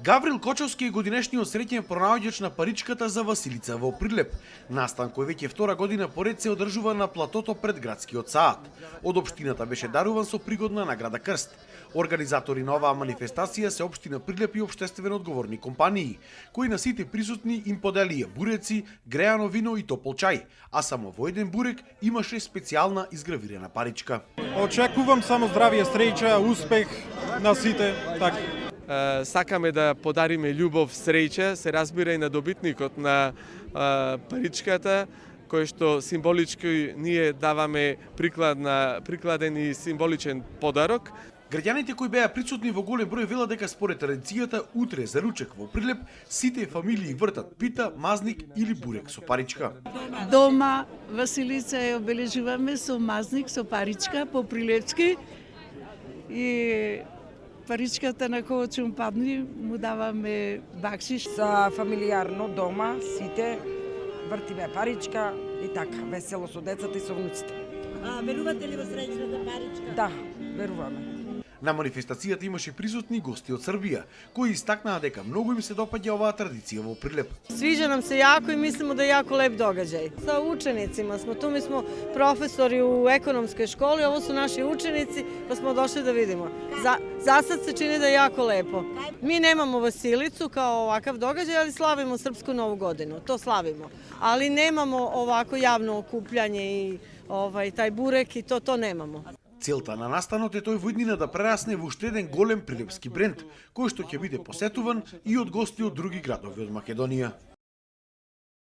Гаврил Кочовски е годинешниот среќен пронаоѓач на паричката за Василица во Прилеп. Настан кој веќе втора година поред се одржува на платото пред градскиот саат. Од општината беше даруван со пригодна награда Крст. Организатори на оваа манифестација се општина Прилеп и општествено одговорни компании, кои на сите присутни им поделија буреци, греано вино и топол чај, а само во еден бурек имаше специјална изгравирана паричка. Очекувам само здравје, среќа, успех на сите, така. Сакаме да подариме љубов, среќа, се разбира и на добитникот на паричката, кој што символички ние даваме прикладен и символичен подарок. Граѓаните кои беа присутни во голем број велат дека според традицијата утре за ручек во Прилеп сите фамилии вртат пита, мазник или бурек со паричка. Дома Василица ја обележуваме со мазник, со паричка по прилепски и паричката на кој ќе падне му даваме бакшиш. За фамилиарно дома сите вртиме паричка и така, весело со децата и со внуците. Верувате ли во среќната паричка? Да, веруваме. На манифестацијата имаше присутни гости од Србија, кои истакнаа дека многу им се допаѓа оваа традиција во Прилеп. Свиđа нам се јако и мислимо да е јако леп догаđај. Sa učenicima smo tu, mi smo profesori u ekonomskoj školi, ovo su naši učenici, pa smo došli da vidimo. Za sad se čini da je jako lepo. Mi nemamo Vasilicu kao ovakav događaj, ali slavimo Srpsku novu godinu, to slavimo. Ali nemamo ovako javno okupljanje i taj burek i to nemamo. Целта на настанот е тој во иднина да прерасне во уште еден голем прилепски бренд, кој што ќе биде посетуван и од гости од други градови од Македонија.